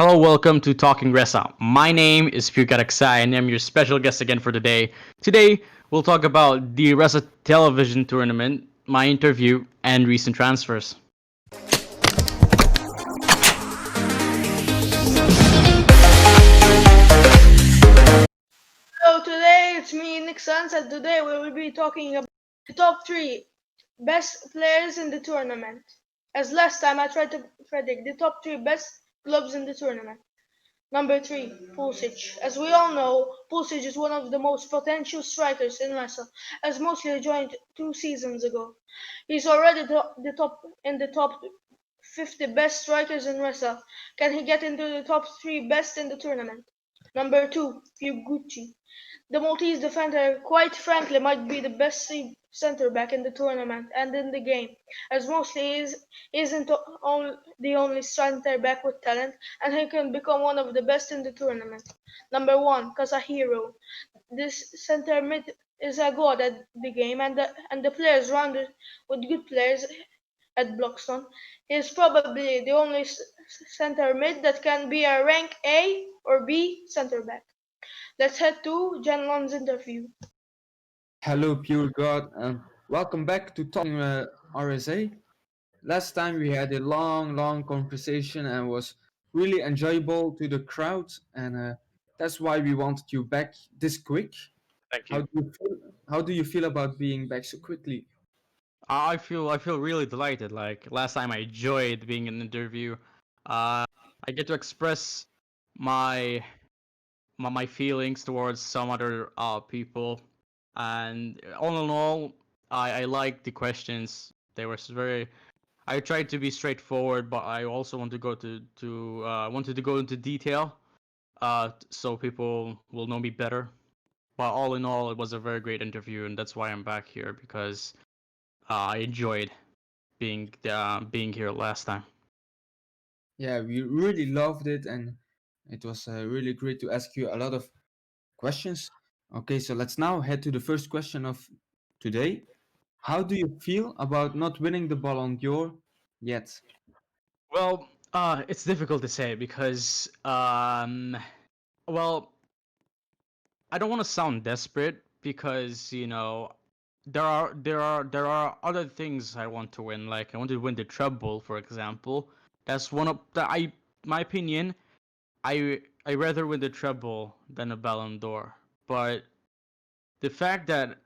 Hello, welcome to Talking RESA. My name is PUREGOD and I'm your special guest again for today. Today, we'll talk about the RESA television tournament, my interview, and recent transfers. So today it's me, Nick Sans, and today we will be talking about the top three best players in the tournament. As last time I tried to predict the top three best clubs in the tournament. Number three, Pulisic. As we all know, Pulisic is one of the most potential strikers in RESA, as mostly joined 2 seasons ago. He's already the top in the top 50 best strikers in RESA. Can he get into the top three best in the tournament? Number two, Fuguchi. The Maltese defender, quite frankly, might be the best centre back in the tournament and in the game, as mostly isn't the only centre back with talent, and he can become one of the best in the tournament. Number one, Kasahiro. This centre mid is a god at the game, and the players rounded with good players at Blockstone. He is probably the only centre mid that can be a rank A or B centre back. Let's head to Janlon's interview. Hello, Pure God, and welcome back to Talking RSA. Last time we had a long conversation and was really enjoyable to the crowd, and that's why we wanted you back this quick. Thank How you. do you feel? How do you feel about being back so quickly? I feel really delighted. Like last time, I enjoyed being in an interview. I get to express my my feelings towards some other people, and all in all, I like the questions. They were very I tried to be straightforward, but I also want to go to wanted to go into detail, so people will know me better. But all in all, it was a very great interview, and that's why I'm back here because I enjoyed being here last time. Yeah, we really loved it, and it was really great to ask you a lot of questions. Okay, so let's now head to the first question of today. How do you feel about not winning the Ballon d'Or yet? Well, it's difficult to say because well, I don't want to sound desperate because there are other things I want to win. Like I want to win the treble, for example. That's one of the I my opinion. I rather win the treble than a Ballon d'Or. But the fact that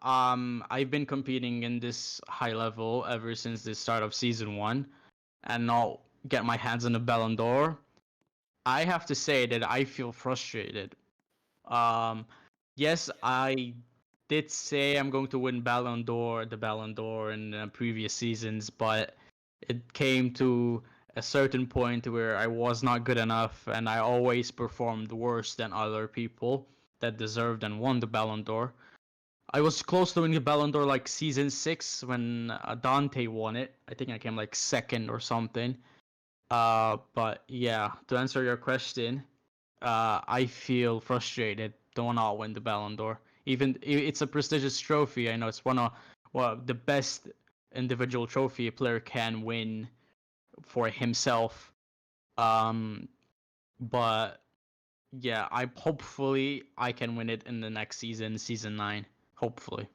I've been competing in this high level ever since the start of season one, and now get my hands on a Ballon d'Or, I have to say that I feel frustrated. Um, yes, I did say I'm going to win the Ballon d'Or in previous seasons, but it came to a certain point where I was not good enough, and I always performed worse than other people that deserved and won the Ballon d'Or. I was close to winning the Ballon d'Or like season six when Dante won it. I think I came like second or something. But yeah, to answer your question, I feel frustrated. Don't not win the Ballon d'Or. Even it's a prestigious trophy. I know it's one of the best individual trophy a player can win for himself. Um, but yeah, I hopefully I can win it in the next season, season nine. Hopefully.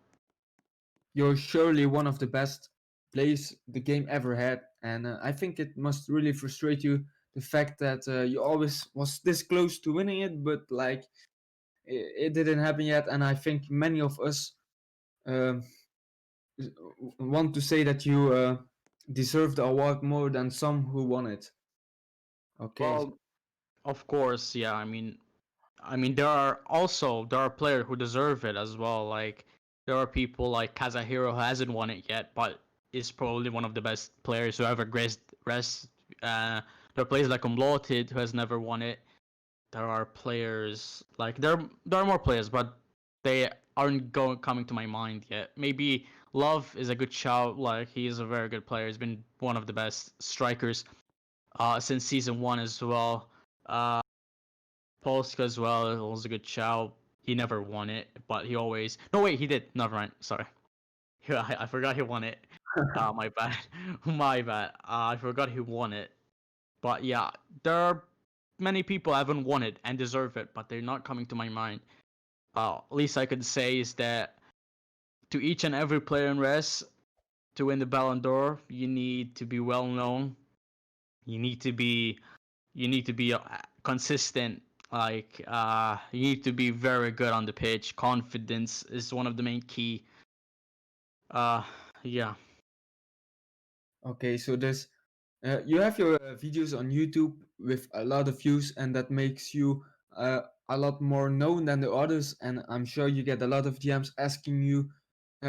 You're surely one of the best players the game ever had, and I think it must really frustrate you the fact that you always was this close to winning it, but like it didn't happen yet. And I think many of us um, want to say that you deserve the award more than some who won it. Okay. Well, of course, yeah. I mean, there are players who deserve it as well. Like there are people like Kazuhiro who hasn't won it yet, but is probably one of the best players who ever graced rest. There are players like Umlauted who has never won it. There are players like there are more players, but they aren't going coming to my mind yet. Maybe Love is a good shout. Like he is a very good player. He's been one of the best strikers since season one as well. Uh, Polska as well was a good shout. He never won it, but he always. No, wait, he did. Never mind. Sorry. Yeah, I forgot he won it. My bad. My bad. I forgot he won it. But yeah, there are. many people haven't won it and deserve it, but they're not coming to my mind. Least I could say is that to each and every player in Res, to win the Ballon d'Or, you need to be well known. You need to be consistent. Like you need to be very good on the pitch. Confidence is one of the main key. Uh, yeah. Okay, so there's you have your videos on YouTube with a lot of views, and that makes you a lot more known than the others. And I'm sure you get a lot of DMs asking you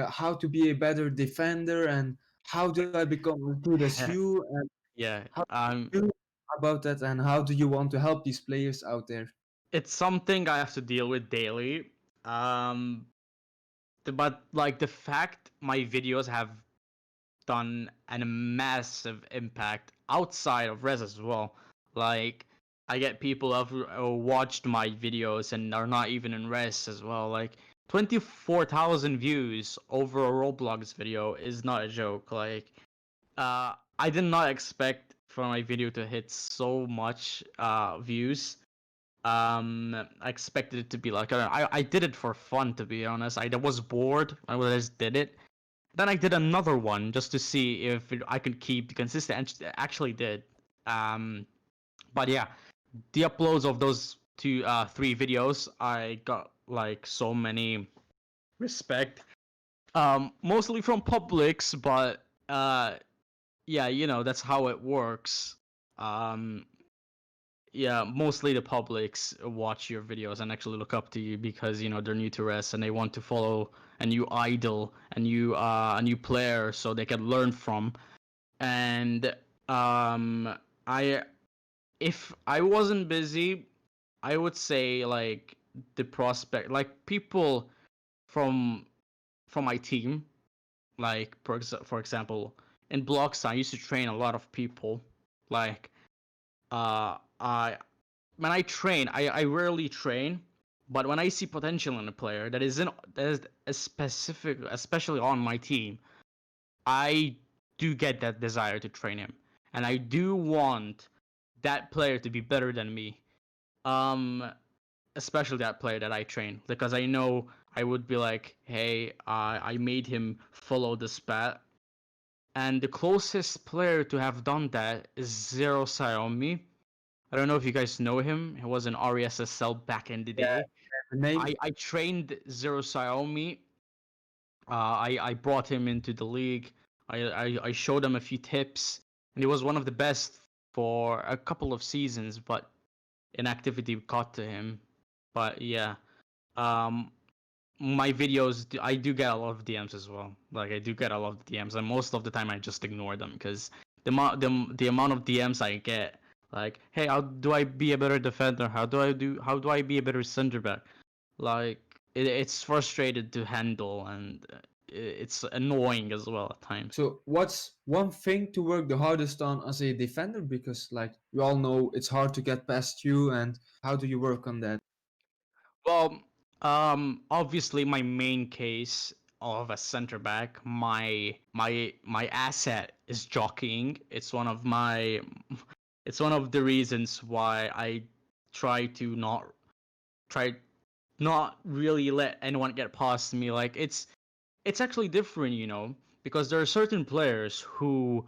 how to be a better defender and how do I become as good as you and Yeah. how do you feel about that and how do you want to help these players out there? It's something I have to deal with daily. Um, but like the fact my videos have done a massive impact outside of Res as well. Like I get people who have watched my videos and are not even in Res as well. Like 24,000 views over a Roblox video is not a joke. Like I did not expect for my video to hit so much views. I expected it to be like I did it for fun, to be honest. I was bored. I just did it. Then I did another one just to see if I could keep consistent, and actually did. Um, but yeah, the uploads of those three videos, I got like so many respect. Mostly from publics, but yeah, that's how it works. Um, yeah, mostly the publics watch your videos and actually look up to you because they're new to Res and they want to follow a new idol, a new player, so they can learn from. And I if I wasn't busy, I would say like the prospect, like people from my team, like for example, in blocks I used to train a lot of people, like I when I train, I rarely train, but when I see potential in a player that is a specific, especially on my team, I do get that desire to train him, and I do want that player to be better than me. Um, Especially that player that I train, because I know I would be like, hey, I made him follow this path, and the closest player to have done that is Zero Xiaomi. I don't know if you guys know him. He was an RESSL back in the Yeah, day. the name. I trained Zero Xiaomi. I brought him into the league. I showed him a few tips, and he was one of the best for a couple of seasons. But inactivity got to him. But yeah, um, my videos, I do get a lot of DMs as well. Like I do get a lot of DMs, and most of the time I just ignore them because the amount of DMs I get, like, hey, how do I be a better defender? How do I be a better center back? Like it's frustrated to handle, and it's annoying as well at times. So what's one thing to work the hardest on as a defender? Because like we all know it's hard to get past you, and how do you work on that? Well, obviously my main case of a center back, my asset is jockeying. It's one of the reasons why I try to try not really let anyone get past me. Like it's actually different, because there are certain players who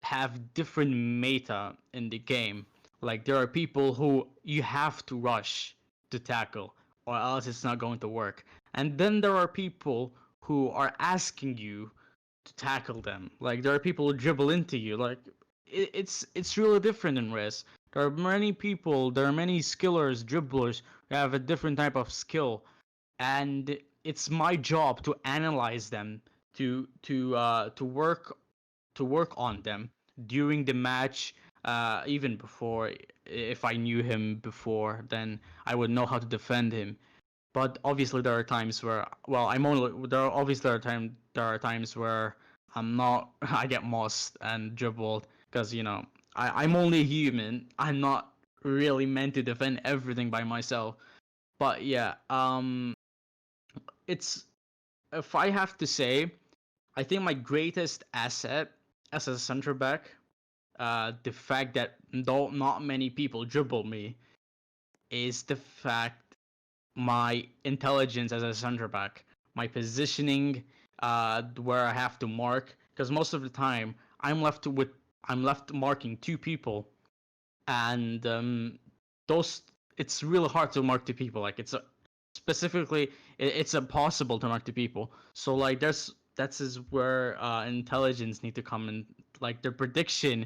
have different meta in the game. Like there are people who you have to rush to tackle or else it's not going to work. And then there are people who are asking you to tackle them. Like there are people who dribble into you. Like it's really different in Res. There are many skillers, dribblers who have a different type of skill, and it's my job to analyze them, to work on them during the match. Even before, if I knew him before, then I would know how to defend him. But obviously, there are times where, well, I'm only there. Are, obviously, there are times where I'm not. I get mossed and dribbled because I'm only human. I'm not really meant to defend everything by myself. But yeah, it's if I have to say, I think my greatest asset as a center back, the fact that though not many people dribble me is the fact my intelligence as a center back, my positioning, where I have to mark. Because most of the time I'm left marking two people, and those it's really hard to mark two people. Like specifically it's impossible to mark two people. So like that's is where intelligence need to come in. Like the prediction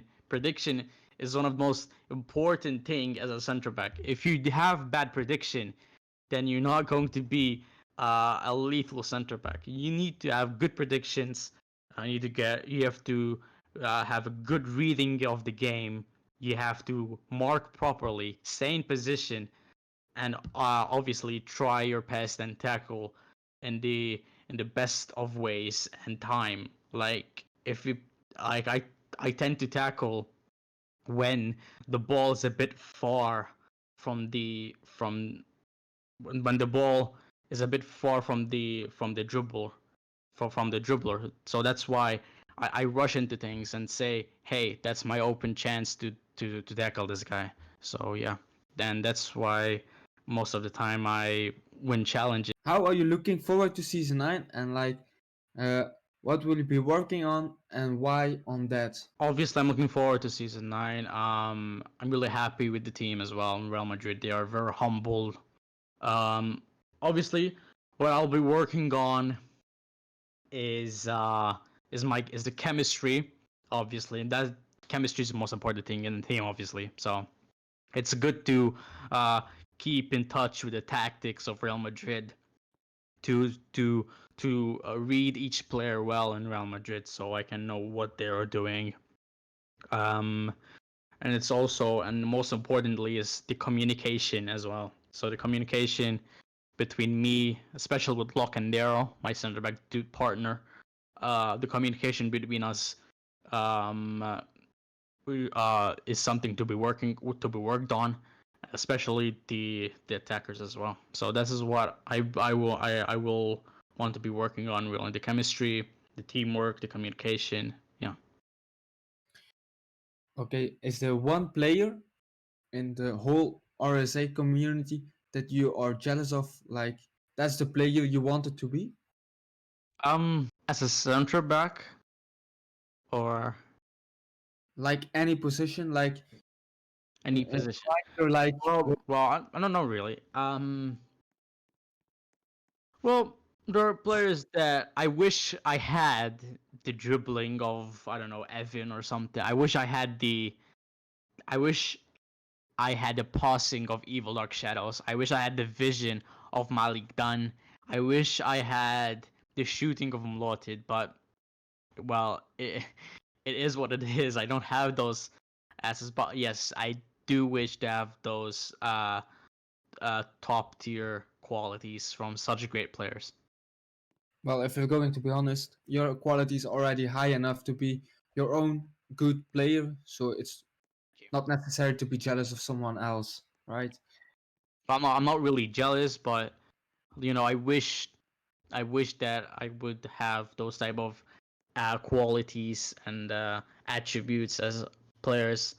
is one of the most important thing as a center back. If you have bad prediction, then you're not going to be a lethal center back. You need to have good predictions. You have to have a good reading of the game. You have to mark properly, stay in position, and obviously try your best and tackle in the best of ways and time. Like if you like, I tend to tackle when the ball is a bit far from when the ball is a bit far from the dribble from the dribbler. So that's why I rush into things and say, hey, that's my open chance to tackle this guy. So yeah, then that's why most of the time I win challenges. How are you looking forward to season 9, and like uh, what will you be working on and why on that? Obviously, I'm looking forward to season 9. I'm really happy with the team as well. In Real Madrid, they are very humble. Um, Obviously, what I'll be working on is is the chemistry, obviously, and that chemistry is the most important thing in the team, obviously. So it's good to uh, keep in touch with the tactics of Real Madrid to to read each player well in Real Madrid, so I can know what they are doing. Um, and it's also, and most importantly, is the communication as well. So the communication between me, especially with Locke and Darrow, my center back partner, the communication between us um, uh, is something to be worked on, especially the attackers as well. So this is what I will want to be working on, really, the chemistry, the teamwork, the communication. Yeah. Okay, is there one player in the whole RSA community that you are jealous of? Like that's the player you wanted to be? As a center back, or Like any position, like any position. striker, like I don't know really. Well, there are players that I wish I had the dribbling of, I don't know, Evan or something. I wish I had the passing of Evil Dark Shadows. I wish I had the vision of Malik Dunn. I wish I had the shooting of Mlotted, but well, it is what it is. I don't have those assets, but yes, I do wish to have those top tier qualities from such great players. well, if you're going to be honest, your quality is already high enough to be your own good player, so it's not necessary to be jealous of someone else, right? I'm not really jealous, but you know, I wish that I would have those type of qualities and attributes as players,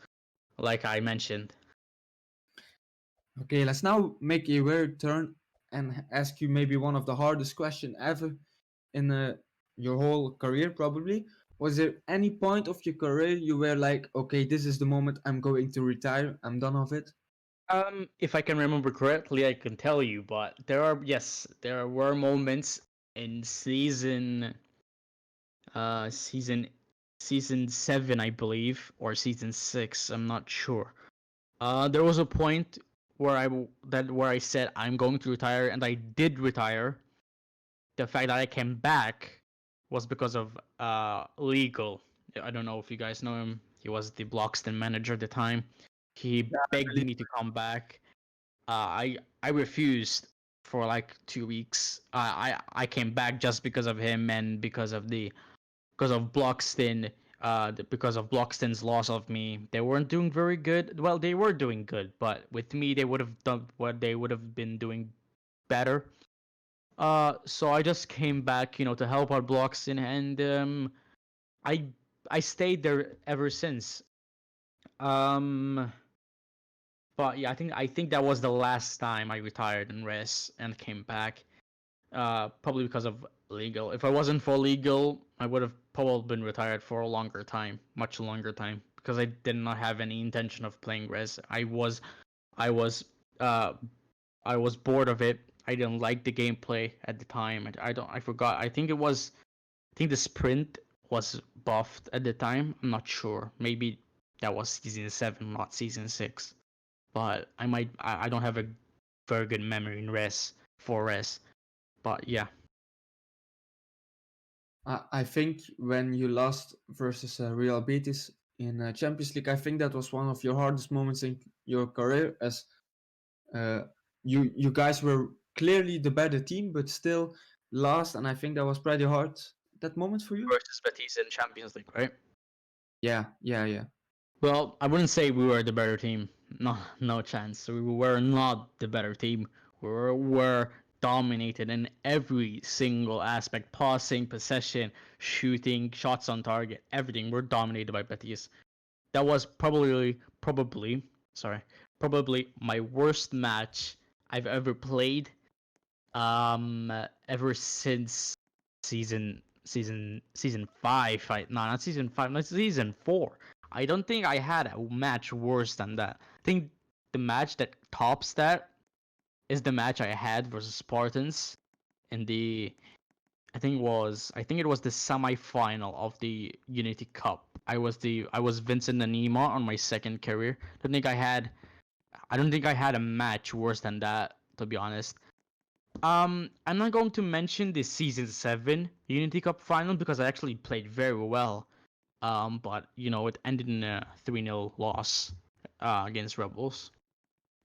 like I mentioned. Okay, let's now make a weird turn and ask you maybe one of the hardest question ever in your whole career, probably. Was there any point of your career you were like, okay, this is the moment I'm going to retire, I'm done of it? If I can remember correctly, I can tell you, but there were moments in uh, season season 7, I believe, or season 6. I'm not sure. There was a point where I said I'm going to retire, and I did retire. The fact that I came back was because of legal. I don't know if you guys know him. He was the Bloxton manager at the time. He begged me to come back. I refused for like 2 weeks. I came back just because of him and because of Bloxton. Because of Bloxton's loss of me, they weren't doing very good. Well, they were doing good, but with me, they would have done what they would have been doing better. So I just came back, to help out Bloxton, and I I stayed there ever since. Um, but yeah, I think that was the last time I retired in res and came back. Probably because of legal. If I wasn't for legal, I would have probably been retired for a longer time, much longer time, because I did not have any intention of playing res. I was, uh, I was bored of it. I didn't like the gameplay at the time. I forgot. I think the sprint was buffed at the time. I'm not sure. Maybe that was season 7, not season 6. But I don't have a very good memory in res for res. But yeah. I think when you lost versus Real Betis in Champions League, I think that was one of your hardest moments in your career, as uh, you guys were clearly the better team, but still lost, and I think that was pretty hard that moment for you. Versus Betis in Champions League, right? Yeah. Well, I wouldn't say we were the better team. No, no chance. We were not the better team. We were dominated in every single aspect: passing, possession, shooting, shots on target, everything. We're dominated by Betis. That was probably my worst match I've ever played. Ever since season 5. No, not season 5, not season 4. I don't think I had a match worse than that. I think the match that tops that is the match I had versus Spartans in the I think it was the semi-final of the Unity Cup. I was Vincent Anima on my second career. I don't think I had a match worse than that, to be honest. I'm not going to mention the season 7 Unity Cup final because I actually played very well. But it ended in a 3-0 loss against Rebels.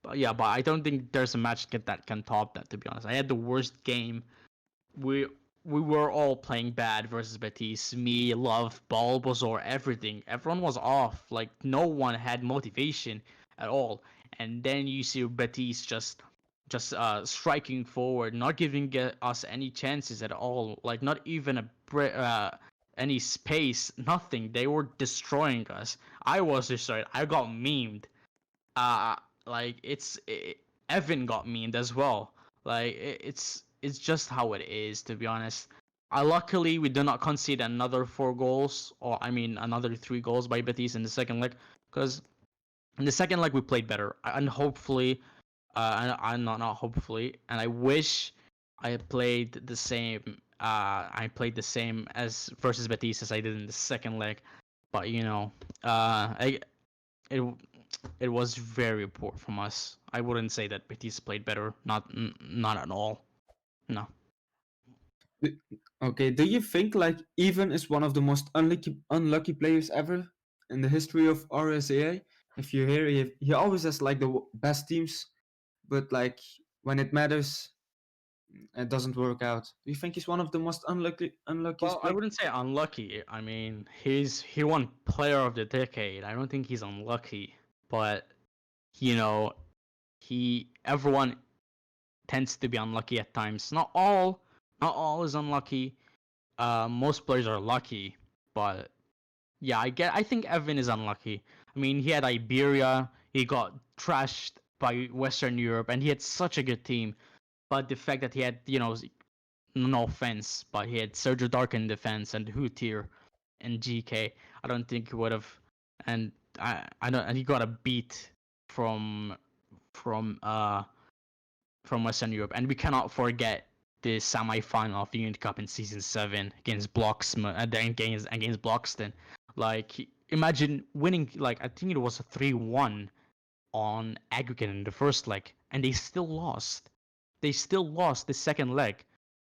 But yeah, but I don't think there's a match that can top that, to be honest. I had the worst game. We we were all playing bad versus Betis. Me, Love, Bulbasaur, everything. Everyone was off. Like no one had motivation at all. And then you see Betis just striking forward, not giving us any chances at all. Like not even any space, nothing. They were destroying us. I was destroyed. I got memed. Uh, like Evan got memed as well. Like it's just how it is, to be honest. Luckily we did not concede another 4 goals, or I mean another 3 goals by Betis in the second leg, because in the second leg we played better, and hopefully, and not hopefully, and I wish I played the same. I played the same as versus Betis as I did in the second leg, but it it was very poor from us. I wouldn't say that Betis played better. Not at all. No. D- Okay, do you think like Even is one of the most unlucky players ever in the history of RSAA? If you hear, he always has like the best teams, but like when it matters, it doesn't work out. Do you think he's one of the most unluckiest Well, I players? wouldn't say unlucky. I mean, he won Player of the Decade. I don't think he's unlucky, but you know, everyone tends to be unlucky at times. Not all is unlucky. Most players are lucky, but yeah, I think Evan is unlucky. I mean, he had Iberia, he got trashed by Western Europe, and he had such a good team. But the fact that he had, no offense, but he had Sergio Dark in defense and Hootier and GK, I don't think he would have. And I don't. And he got a beat from from uh from Western Europe, and we cannot forget the semi-final of the Unity Cup in season 7 against against Bloxton. Like, imagine winning. Like, I think it was a 3-1 on aggregate in the first leg, and they still lost. They still lost the second leg,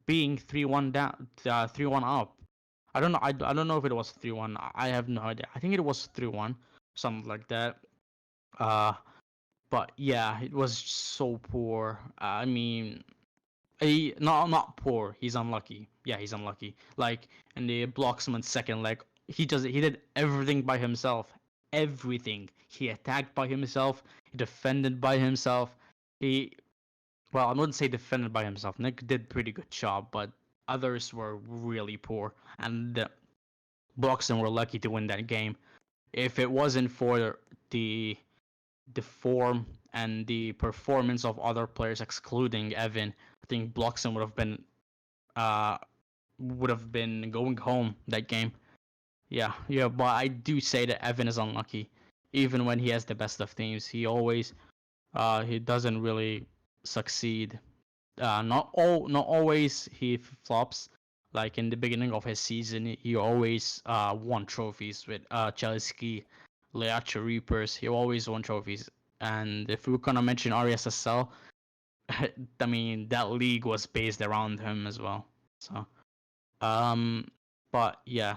being 3-1 down, 3-1 up. I don't know. I don't know if it was 3-1. I have no idea. I think it was 3-1, something like that. Uh, but yeah, it was so poor. I mean, not poor. He's unlucky. Yeah, he's unlucky. Like in the Bloxman second leg, he did everything by himself. Everything. He attacked by himself. He defended by himself. He Well, I wouldn't say defended by himself. Nick did pretty good job, but others were really poor, and Bloxton were lucky to win that game. If it wasn't for the form and the performance of other players, excluding Evan, I think Bloxham would have been going home that game. Yeah, but I do say that Evan is unlucky. Even when he has the best of teams, he doesn't really succeed. Not always he flops. Like in the beginning of his season, he always won trophies with Chelsea, Leacha Reapers. He always won trophies. And if we're gonna mention RSSL, I mean that league was based around him as well. So, um, but yeah,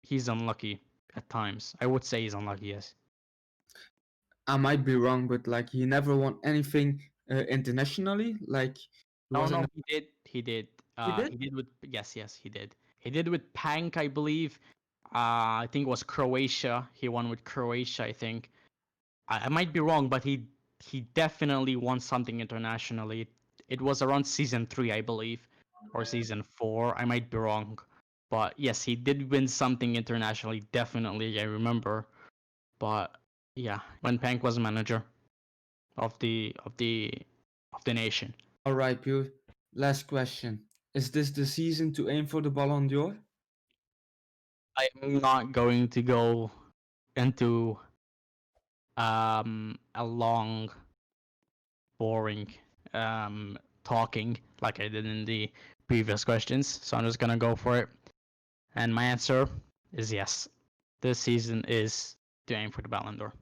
he's unlucky at times. I would say he's unlucky. Yes. I might be wrong, but like he never won anything internationally. Like he No, wasn't. no, he did. He did. He did. He did with yes, he did. He did with Pank, I believe. I think it was Croatia. He won with Croatia, I think. I might be wrong, but he definitely won something internationally. It was around season 3, I believe, or season 4. I might be wrong, but yes, he did win something internationally. Definitely, I remember. But yeah, when Pank was manager of the nation. All right, Pure. Last question: is this the season to aim for the Ballon d'Or? I'm not going to go into a long, boring talking like I did in the previous questions. So I'm just gonna go for it. And my answer is yes. This season is to aim for the Ballon d'Or.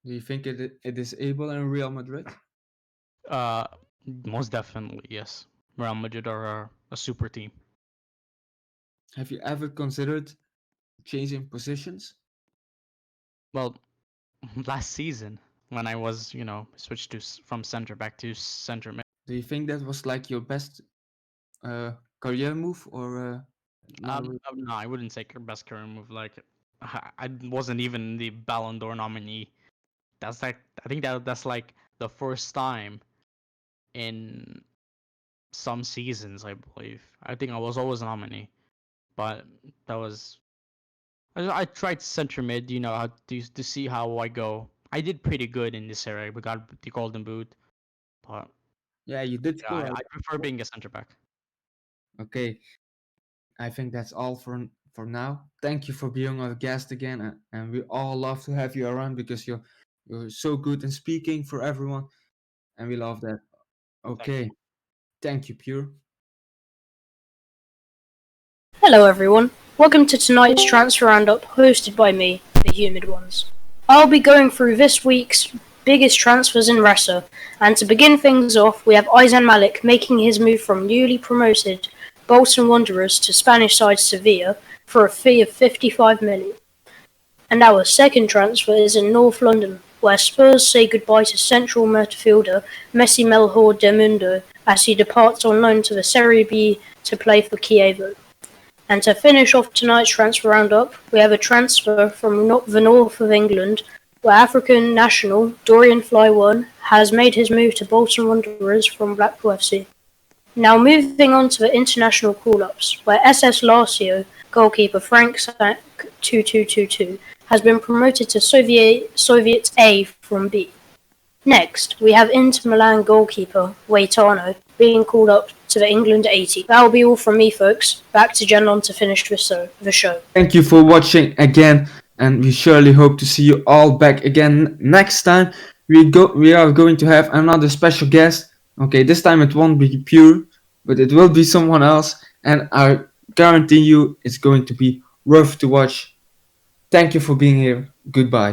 Do you think it is able in Real Madrid? Uh, Most definitely yes. Real Madrid are a super team. Have you ever considered changing positions? Well, last season when I was switched from center back to center mid. Do you think that was like your best career move, or not really? No, I wouldn't say best career move. Like, I wasn't even the Ballon d'Or nominee. That's like, I think that's like the first time in some seasons, I believe. I think I was always a nominee, but that was I tried center mid, how to see how I go. I did pretty good in this area. We got the golden boot, but Yeah, you did yeah, score. I prefer being a center back. Okay, I think that's all for now. Thank you for being our guest again, and we all love to have you around because you're so good in speaking for everyone, and we love that. Thank you. Okay, thank you, Pure. Hello everyone, welcome to tonight's transfer roundup hosted by me, the Humid Ones. I'll be going through this week's biggest transfers in RESA, and to begin things off we have Aizan Malik making his move from newly promoted Bolton Wanderers to Spanish side Sevilla for a fee of 55 million. And our second transfer is in North London, where Spurs say goodbye to central midfielder Messi Melhor de Mundo as he departs on loan to the Serie B to play for Chievo. And to finish off tonight's transfer roundup, we have a transfer from the north of England, where African national Dorian Fly1 has made his move to Bolton Wanderers from Blackpool FC. Now moving on to the international call-ups, where SS Lazio goalkeeper Frank Sank 2222 has been promoted to Soviet A from B. Next, we have Inter Milan goalkeeper Waitano being called up to the England 80. That'll be all from me, folks. Back to Jenon to finish the show. Thank you for watching again, and we surely hope to see you all back again next time. We are going to have another special guest. Okay, this time it won't be Pure, but it will be someone else, and I guarantee you it's going to be worth to watch. Thank you for being here. Goodbye.